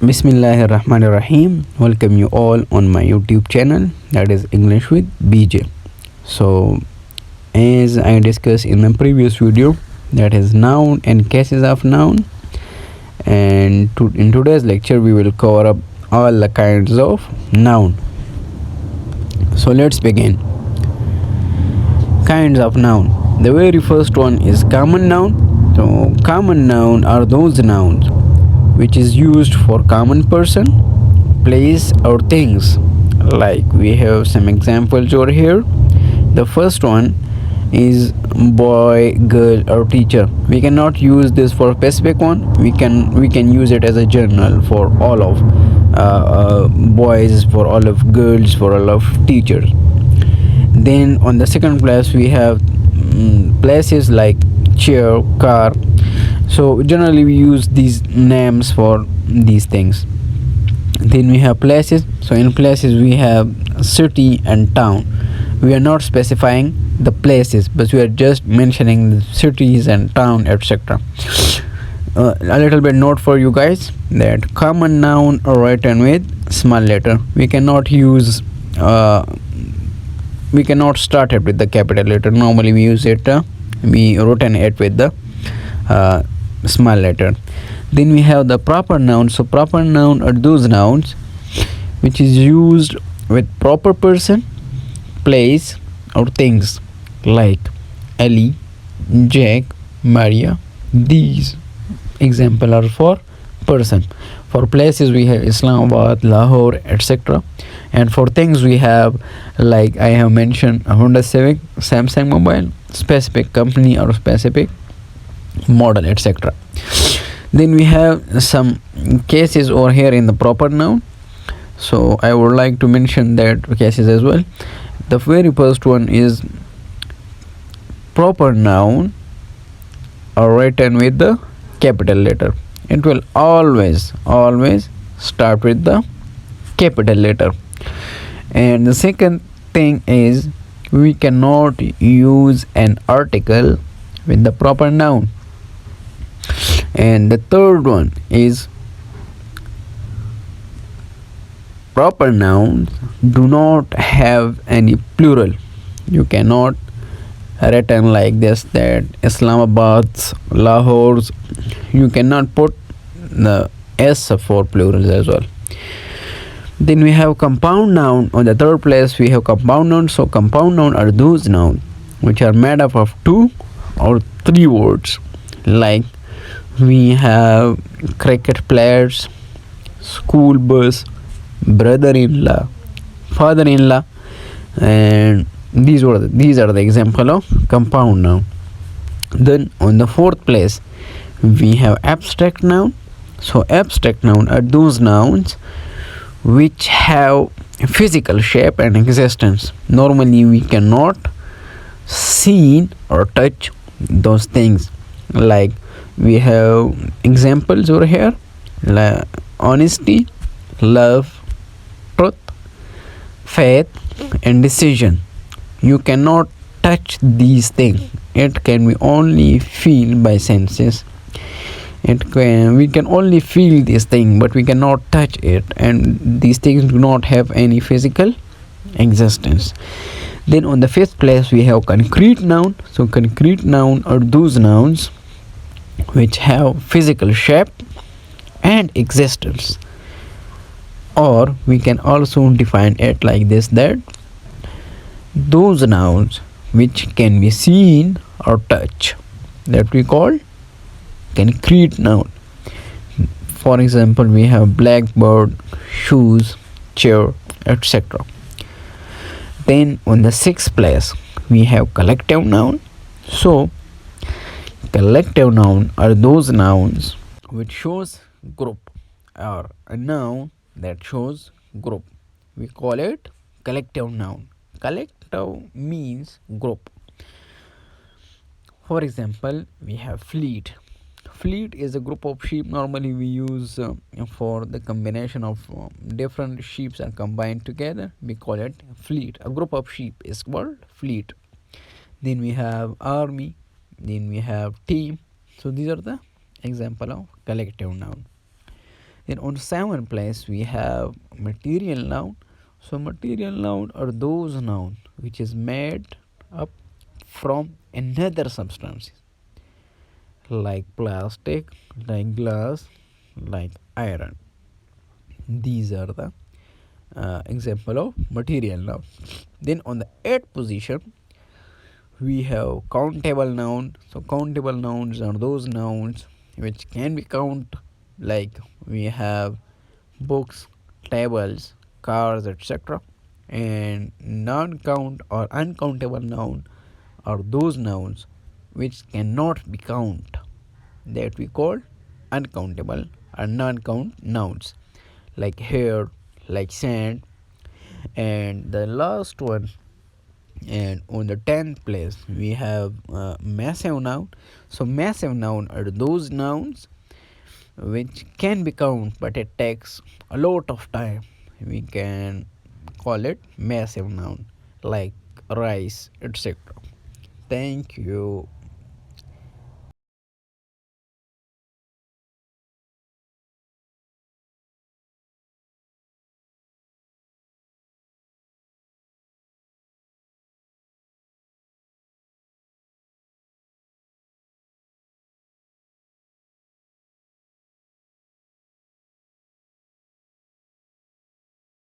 Bismillahirrahmanirrahim. Welcome you all on my YouTube channel, that is English with BJ. So, as I discussed in the previous video, that is noun and cases of noun, and in today's lecture we will cover up all the kinds of noun. So let's begin. Kinds of noun. The very first one is common noun. So common noun are those nouns which is used for common person, place or things. Like we have some examples over here. The first one is boy, girl or teacher. We cannot use this for specific one. We can use it as a general for all of boys, for all of girls, for all of teachers. Then on the second place we have places like chair, car. So generally we use these names for these things. Then we have places. So in places we have city and town. We are not specifying the places, but we are just mentioning the cities and town, etc. A little bit note for you guys that common noun are written with small letter. We cannot use we cannot start it with the capital letter. Normally we use it we written it with the small letter. Then we have the proper noun. So proper noun are those nouns which is used with proper person, place or things like Ali, Jack, Maria. These example are for person. For places we have Islamabad, Lahore, etc. And for things we have, like I have mentioned, Honda Civic, Samsung mobile, specific company or specific model, etc. Then we have some cases over here in the proper noun. So I would like to mention that cases as well. The very first one is proper noun are written with the capital letter. It will always start with the capital letter. And the second thing is we cannot use an article with the proper noun. And the third one is proper nouns do not have any plural. You cannot written like this, that Islamabad's, Lahore's. You cannot put the S for plurals as well. Then we have compound noun. On the third place we have compound noun. So compound noun are those nouns which are made up of two or three words. Like we have cricket players, school bus, brother-in-law, father-in-law, and these are the example of compound noun. Then on the fourth place we have abstract noun. So abstract noun are those nouns which have physical shape and existence. Normally we cannot see or touch those things. Like we have examples over here, like honesty, love, truth, faith and decision. You cannot touch these things. It can be only feel by senses. We can only feel this thing, but we cannot touch it, and these things do not have any physical existence. Then on the fifth place we have concrete noun. So concrete noun are those nouns which have physical shape and existence. Or we can also define it like this, that those nouns which can be seen or touched, that we call concrete noun. For example, we have blackboard, shoes, chair, etc. Then on the sixth place we have collective noun. So collective noun are those nouns which shows group, or a noun that shows group. We call it collective noun. Collective means group. For example, we have fleet. Fleet is a group of sheep. Normally we use for the combination of different sheep are combined together. We call it fleet. A group of sheep is called fleet. Then we have army. Then we have team. So these are the example of collective noun. Then on seventh place we have material noun. So material noun are those noun which is made up from another substance like plastic, like glass, like iron. These are the example of material noun. Then on the eighth position we have countable noun. So countable nouns are those nouns which can be count, like we have books, tables, cars, etc. And non-count or uncountable noun are those nouns which cannot be count, that we call uncountable or non-count nouns, like hair, like sand. And the last one, and on the 10th place we have massive noun. So massive noun are those nouns which can be count but it takes a lot of time. We can call it massive noun, like rice, etc. Thank you.